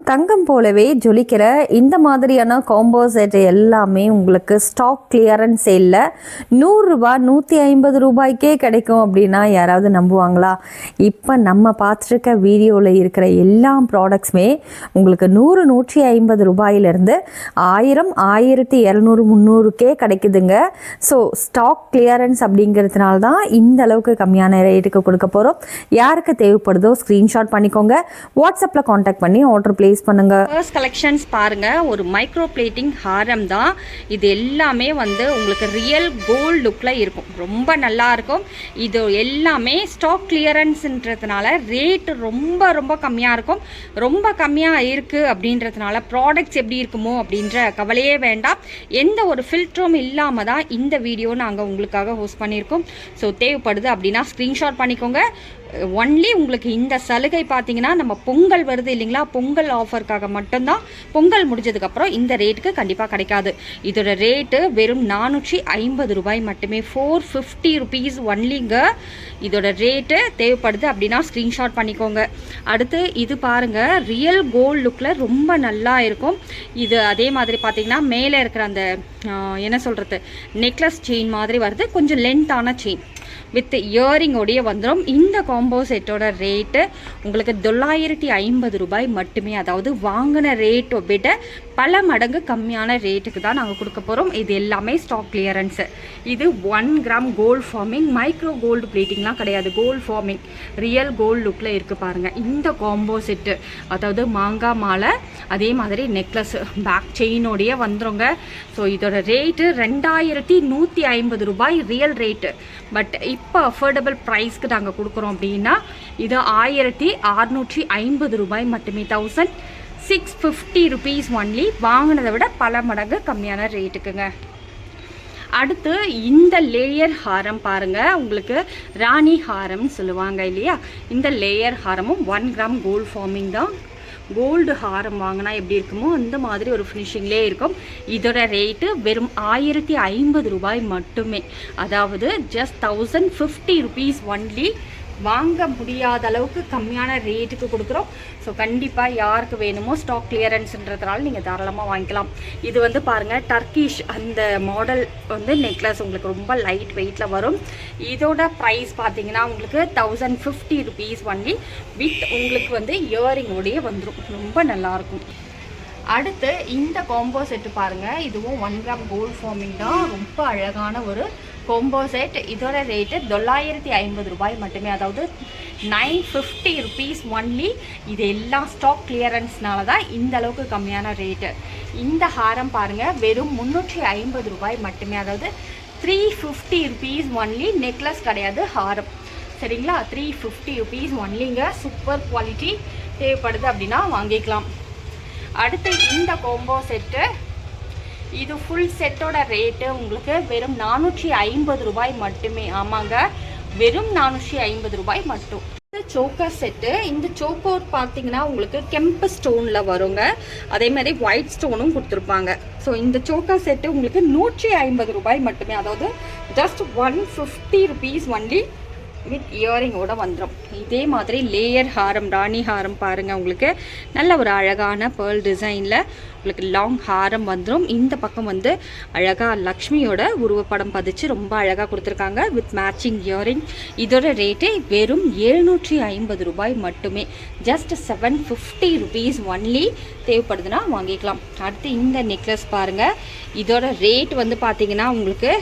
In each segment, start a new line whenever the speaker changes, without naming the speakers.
தங்கம் போலவே ஜொலிக்கிற இந்த மாதிரியான காம்போ செட் எல்லாமே உங்களுக்கு ஸ்டாக் கிளியரன்ஸ் சேலில் 100 ரூபா 150 ரூபாய்க்கே கிடைக்கும் அப்படின்னா யாராவது நம்புவாங்களா? இப்போ நம்ம பார்த்துருக்க வீடியோவில் இருக்கிற எல்லா ப்ராடக்ட்ஸுமே உங்களுக்கு 100 150 ரூபாயிலிருந்து 1000 1200 300க்கே கிடைக்குதுங்க. ஸோ ஸ்டாக் கிளியரன்ஸ் அப்படிங்கிறதுனால தான் இந்த அளவுக்கு கம்மியான ரேட்டுக்கு கொடுக்க போகிறோம். யாருக்கு தேவைப்படுதோ ஸ்க்ரீன்ஷாட் பண்ணிக்கோங்க, வாட்ஸ்அப்பில் காண்டாக்ட் பண்ணி ஆர்டர் ப்ளேஸ் பண்ணுங்க.
ஃபர்ஸ்ட் கலெக்ஷன்ஸ் பாருங்க, ஒரு மைக்ரோ பிளேட்டிங் ஹாரம் தான் இது. எல்லாமே வந்து உங்களுக்கு ரியல் கோல்டு லுக்ல இருக்கும், ரொம்ப நல்லா இருக்கும். இது எல்லாமே ஸ்டாக் கிளியரன்ஸ்ன்றதுனால ரேட் ரொம்ப ரொம்ப கம்மியாக இருக்கும். ரொம்ப கம்மியாக இருக்குது அப்படின்றதுனால ப்ராடக்ட்ஸ் எப்படி இருக்குமோ அப்படின்ற கவலையே வேண்டாம். எந்த ஒரு ஃபில்டரும் இல்லாமல் தான் இந்த வீடியோ நாங்கள் உங்களுக்காக ஹோஸ்ட் பண்ணியிருக்கோம். ஸோ தேவைப்படுது அப்படின்னா ஸ்க்ரீன்ஷாட் பண்ணிக்கோங்க. ஒன்லி உங்களுக்கு இந்த சலுகை பார்த்தீங்கன்னா நம்ம பொங்கல் வருது இல்லைங்களா, பொங்கல் ஆஃபருக்காக மட்டும்தான். பொங்கல் முடிஞ்சதுக்கப்புறம் இந்த ரேட்டுக்கு கண்டிப்பாக கிடைக்காது. இதோட ரேட்டு வெறும் 450 ரூபாய் மட்டுமே, 450 ருபீஸ் ஒன்லிங்க. இதோட ரேட்டு தேவைப்படுது அப்படின்னா ஸ்க்ரீன்ஷாட் பண்ணிக்கோங்க. அடுத்து இது பாருங்கள், ரியல் கோல்டு லுக்கில் ரொம்ப நல்லா இருக்கும். இது அதே மாதிரி பார்த்தீங்கன்னா மேலே இருக்கிற அந்த என்ன சொல்கிறது நெக்லஸ் செயின் மாதிரி வருது, கொஞ்சம் லென்த்தான செயின் வித் இயரிங்கோடைய வந்துடும். இந்த காம்போ செட்டோட ரேட்டு உங்களுக்கு 950 ரூபாய் மட்டுமே. அதாவது வாங்கின ரேட்டை விட பல மடங்கு கம்மியான ரேட்டுக்கு தான் நாங்கள் கொடுக்க போகிறோம். இது எல்லாமே ஸ்டாக் கிளியரன்ஸு. இது 1 gram gold forming, micro gold பிளேட்டிங்லாம் கிடையாது, கோல்டு ஃபார்மிங் ரியல் கோல்டு லுக்கில் இருக்குது பாருங்கள். இந்த காம்போ செட்டு அதாவது மாங்காய் மாலை அதே மாதிரி நெக்லஸ் பேக் செயினோடைய வந்துடுங்க. ஸோ இதோட ரேட்டு 2150 ரூபாய் ரியல் ரேட்டு. பட் இப்போ அஃபோர்டபுள் ப்ரைஸ்க்கு நாங்கள் கொடுக்குறோம் அப்படின்னா இது 1650 ரூபாய் மட்டுமே, 1650 ருபீஸ் ஒன்லி. வாங்கினதை விட பல மடங்கு கம்மியான ரேட்டுக்குங்க. அடுத்து இந்த லேயர் ஹாரம் பாருங்கள், உங்களுக்கு ராணி ஹாரம்னு சொல்லுவாங்க இல்லையா, இந்த லேயர் ஹாரமும் 1 கிராம் கோல்டு ஃபார்மிங் தான். கோல்டு ஹாரம் வாங்கினா எப்படி இருக்குமோ அந்த மாதிரி ஒரு ஃபினிஷிங்லேயே இருக்கும். இதோட ரேட்டு வெறும் 1050 ரூபாய் மட்டுமே, அதாவது ஜஸ்ட் 1050 ருபீஸ் ஒன்லி. வாங்க முடியாத அளவுக்கு கம்மியான ரேட்டுக்கு கொடுக்குறோம். ஸோ கண்டிப்பாக யாருக்கு வேணுமோ ஸ்டாக் கிளியரன்ஸ்ன்றதுனால நீங்கள் தாராளமாக வாங்கிக்கலாம். இது வந்து பாருங்கள், டர்க்கிஷ் அந்த மாடல் வந்து நெக்லஸ் உங்களுக்கு ரொம்ப லைட் வெயிட்டில் வரும். இதோட ப்ரைஸ் பார்த்தீங்கன்னா உங்களுக்கு 1050 ருபீஸ் ஒன்லி வித் உங்களுக்கு வந்து இயரிங்கோடைய வந்துடும், ரொம்ப நல்லாயிருக்கும். அடுத்து இந்த காம்போ செட்டு பாருங்கள், இதுவும் 1 கிராம் கோல்டு ஃபார்மிங் தான், ரொம்ப அழகான ஒரு காம்போ செட். இதோட ரேட்டு 950 ரூபாய் மட்டுமே, அதாவது 950 ருபீஸ் ஒன்லி. இது எல்லாம் ஸ்டாக் கிளியரன்ஸ்னால தான் இந்த அளவுக்கு கம்மியான ரேட்டு. இந்த ஹாரம் பாருங்கள், வெறும் 350 ரூபாய் மட்டுமே, அதாவது 350 ருபீஸ் ஒன்லி. நெக்லஸ் கிடையாது, ஹாரம். சரிங்களா, 350 ருபீஸ் ஒன்லிங்க. Super quality. தேவைப்படுது அப்படின்னா வாங்கிக்கலாம். அடுத்து இந்த காம்போ செட்டு, இது ஃபுல் செட்டோட ரேட்டு உங்களுக்கு வெறும் 450 ரூபாய் மட்டுமே. ஆமாங்க, வெறும் 450 ரூபாய் மட்டும். இந்த சோக்கர் செட்டு, இந்த சோக்கோர் பார்த்தீங்கன்னா உங்களுக்கு கெம்பு ஸ்டோனில் வருங்க, அதே மாதிரி ஒயிட் ஸ்டோனும் கொடுத்துருப்பாங்க. ஸோ இந்த சோக்கர் செட்டு உங்களுக்கு 150 ரூபாய் மட்டுமே, அதாவது ஜஸ்ட் 150 ருபீஸ் ஒன்லி வித் இயரிங்கோட வந்துடும். இதே மாதிரி லேயர் ஹாரம், ராணி ஹாரம் பாருங்கள், உங்களுக்கு நல்ல ஒரு அழகான பேர்ல் டிசைனில் உங்களுக்கு லாங் ஹாரம் வந்துடும். இந்த பக்கம் வந்து அழகாக லக்ஷ்மியோட உருவப்படம் பதிச்சு ரொம்ப அழகாக கொடுத்துருக்காங்க வித் மேட்சிங் இயரிங். இதோட ரேட்டே வெறும் 750 ரூபாய் மட்டுமே, ஜஸ்ட் 750 ருபீஸ் ஒன்லி. தேவைப்படுதுன்னா வாங்கிக்கலாம். அடுத்து இந்த நெக்லஸ் பாருங்கள், இதோட ரேட் வந்து பார்த்தீங்கன்னா உங்களுக்கு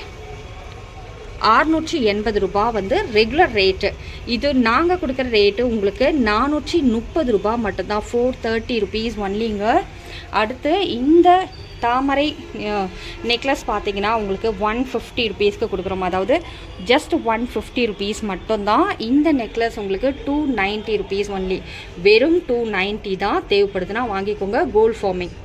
680 ரூபா வந்து ரெகுலர் ரேட்டு. இது நாங்கள் கொடுக்குற ரேட்டு உங்களுக்கு 430 ரூபா மட்டும்தான், 430 ருபீஸ் ஒன்லிங்க. அடுத்து இந்த தாமரை நெக்லஸ் பார்த்தீங்கன்னா உங்களுக்கு 150 ருபீஸ்க்கு கொடுக்குறோம், அதாவது ஜஸ்ட் 150 ருபீஸ் மட்டும்தான். இந்த நெக்லஸ் உங்களுக்கு 290 ருபீஸ் ஒன்லி, வெறும் 290 தான். தேவைப்படுதுன்னா வாங்கிக்கோங்க, கோல்டு ஃபார்மிங்.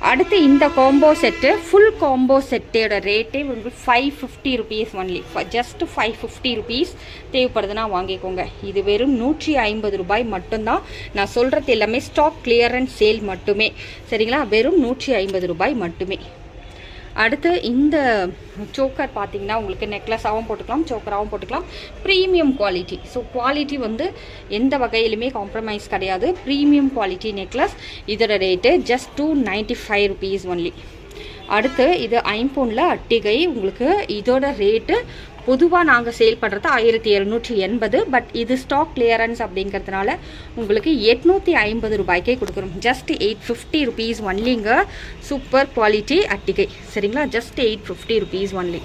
அடுத்து இந்த காம்போ செட்டு, ஃபுல் காம்போ செட்டோட ரேட்டே உங்களுக்கு 550 ருபீஸ் ஒன்லி, ஜஸ்ட் 550 ருபீஸ். தேவைப்படுதுன்னா வாங்கிக்கோங்க. இது வெறும் 150 ரூபாய் மட்டும்தான். நான் சொல்கிறது எல்லாமே ஸ்டாக் கிளியரன்ஸ் சேல் மட்டுமே, சரிங்களா, வெறும் 150 ரூபாய் மட்டுமே. அடுத்து இந்த சோக்கர் பார்த்தீங்கன்னா உங்களுக்கு நெக்லஸாகவும் போட்டுக்கலாம், சோக்கராகவும் போட்டுக்கலாம். Premium quality. ஸோ குவாலிட்டி வந்து எந்த வகையிலுமே காம்ப்ரமைஸ் கிடையாது. Premium quality necklace. இதோட ரேட்டு ஜஸ்ட் 295 rupees ஒன்லி. அடுத்து இது ஐம்பொனில் அட்டிகை. உங்களுக்கு இதோட ரேட்டு பொதுவாக நாங்கள் சேல் பண்ணுறது 1780. பட் இது ஸ்டாக் கிளியரன்ஸ் அப்படிங்கிறதுனால உங்களுக்கு 850 ரூபாய்க்கே கொடுக்குறோம். ஜஸ்ட் 850 rupees ஒன்லிங்க. சூப்பர் குவாலிட்டி அட்டிகை. சரிங்களா, ஜஸ்ட் 850 rupees ஒன்லி.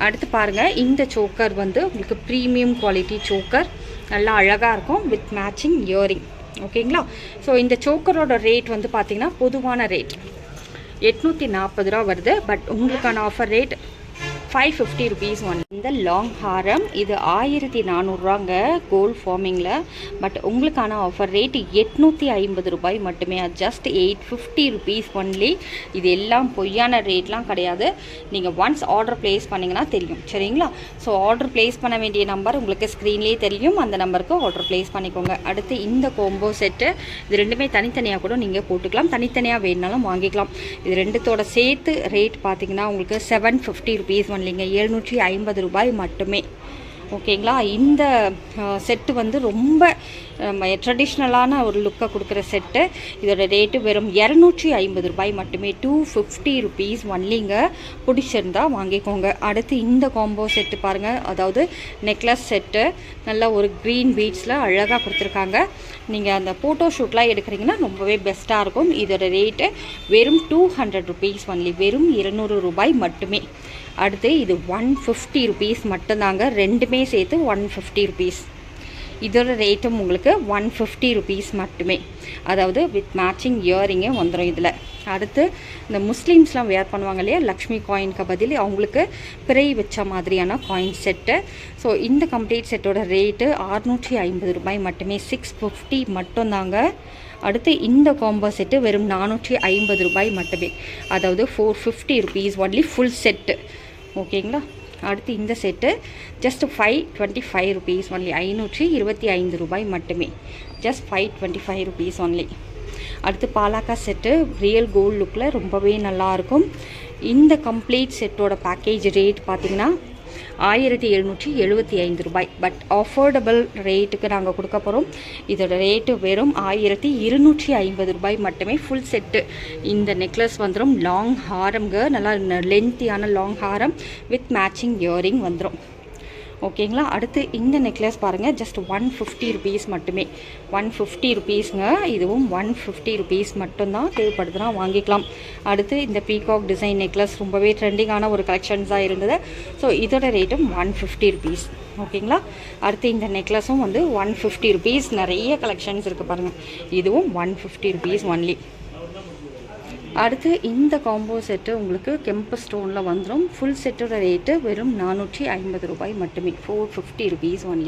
அடுத்து பாருங்கள், இந்த சோக்கர் வந்து உங்களுக்கு ப்ரீமியம் குவாலிட்டி சோக்கர். நல்லா அழகாக இருக்கும் வித் மேட்சிங் இயரிங். ஓகேங்களா. ஸோ இந்த சோக்கரோட ரேட் வந்து பார்த்திங்கன்னா பொதுவான ரேட் 840 ரூபா வருது. பட் உங்களுக்கான ஆஃபர் ரேட் 550 rupees ஒன். இந்த லாங் ஹாரம் இது 1400 ரூபாங்க கோல்ட் ஃபார்மிங்கில். பட் உங்களுக்கான ஆஃபர் ரேட் 850 ரூபாய் மட்டுமே. Just 850 rupees only. இது எல்லாம் பொய்யான ரேட்லாம் கிடையாது. நீங்கள் ஒன்ஸ் ஆர்டர் ப்ளேஸ் பண்ணிங்கன்னா தெரியும். சரிங்களா. ஸோ ஆர்டர் ப்ளேஸ் பண்ண வேண்டிய நம்பர் உங்களுக்கு ஸ்க்ரீன்லேயே தெரியும். அந்த நம்பருக்கு ஆர்டர் ப்ளேஸ் பண்ணிக்கோங்க. அடுத்து இந்த கோம்போ செட்டு. இது ரெண்டுமே தனித்தனியாக கூட நீங்கள் போட்டுக்கலாம், தனித்தனியாக வேணுனாலும் வாங்கிக்கலாம். இது ரெண்டுத்தோட சேர்த்து ரேட் பார்த்தீங்கன்னா உங்களுக்கு 750 rupees ஒன்லிங்க. 750 ரூபாய் மட்டுமே. ஓகேங்களா. இந்த செட்டு வந்து ரொம்ப ட்ரெடிஷ்னலான ஒரு லுக்கை கொடுக்குற செட்டு. இதோட ரேட்டு வெறும் 250 ரூபாய் மட்டுமே. 250 rupees ஒன்லிங்க. பிடிச்சிருந்தா வாங்கிக்கோங்க. அடுத்து இந்த காம்போ செட்டு பாருங்கள். அதாவது நெக்லஸ் செட்டு. நல்ல ஒரு க்ரீன் பீட்ஸில் அழகாக கொடுத்துருக்காங்க. நீங்கள் அந்த ஃபோட்டோ ஷூட்லாம் எடுக்கிறீங்கன்னா ரொம்பவே பெஸ்ட்டாக இருக்கும். இதோட ரேட்டு வெறும் 200 rupees ஒன்லி. வெறும் 200 ரூபாய் மட்டுமே. அடுத்து இது 150 rupees மட்டும்தாங்க. ரெண்டுமே சேர்த்து 150 rupees. இதோட ரேட்டும் உங்களுக்கு 150 rupees மட்டுமே. அதாவது வித் மேட்சிங் இயரிங்கே வந்துடும் இதில். அடுத்து இந்த முஸ்லீம்ஸ்லாம் வேர் பண்ணுவாங்க இல்லையா, லக்ஷ்மி காயினுக்கு பதில் அவங்களுக்கு பிறை வச்ச மாதிரியான காயின் செட்டு. ஸோ இந்த கம்ப்ளீட் செட்டோட ரேட்டு 650 ரூபாய் மட்டுமே. 650 மட்டும்தாங்க. அடுத்து இந்த காம்போ செட்டு வெறும் 450 ரூபாய் மட்டுமே. அதாவது 450 rupees ஒன்லி ஃபுல் செட்டு. ஓகேங்களா. அடுத்து இந்த செட்டு ஜஸ்ட் 525 rupees ஒன்லி. 525 ரூபாய் மட்டுமே. Just 525 rupees only. அடுத்து பாலாக்கா செட்டு ரியல் கோல்டு லுக்கில் ரொம்பவே நல்லாயிருக்கும். இந்த கம்ப்ளீட் செட்டோட பேக்கேஜ் ரேட் பார்த்திங்கன்னா 1775 ரூபாய். பட் அஃபோர்டபுள் ரேட்டுக்கு நாங்கள் கொடுக்க போகிறோம். இதோட ரேட்டு வெறும் 1250 ரூபாய் மட்டுமே. Full set. இந்த நெக்லஸ் வந்துடும் லாங் ஹாரம்ங்க. நல்லா லென்த்தியான long Haram with matching earring வந்துடும். ஓகேங்களா. அடுத்து இந்த நெக்லஸ் பாருங்கள். ஜஸ்ட் 150 rupees மட்டுமே. 150 rupeesங்க. இதுவும் 150 rupees மட்டும்தான். தேவைப்படுதுன்னா வாங்கிக்கலாம். அடுத்து இந்த பீகாக் டிசைன் நெக்லஸ் ரொம்பவே ட்ரெண்டிங்கான ஒரு கலெக்ஷன்ஸாக இருந்தது. ஸோ இதோட ரேட்டும் 150 rupees. ஓகேங்களா. அடுத்து இந்த நெக்லஸும் வந்து 150 rupees. நிறைய கலெக்ஷன்ஸ் இருக்குது பாருங்கள். இதுவும் 150 rupees ஒன்லி. அடுத்து இந்த காம்போ செட்டு உங்களுக்கு கெம்பு ஸ்டோனில் வந்துடும். ஃபுல் செட்டோட ரேட்டு வெறும் 450 ரூபாய் மட்டுமே. 450 rupees ஒன்லி.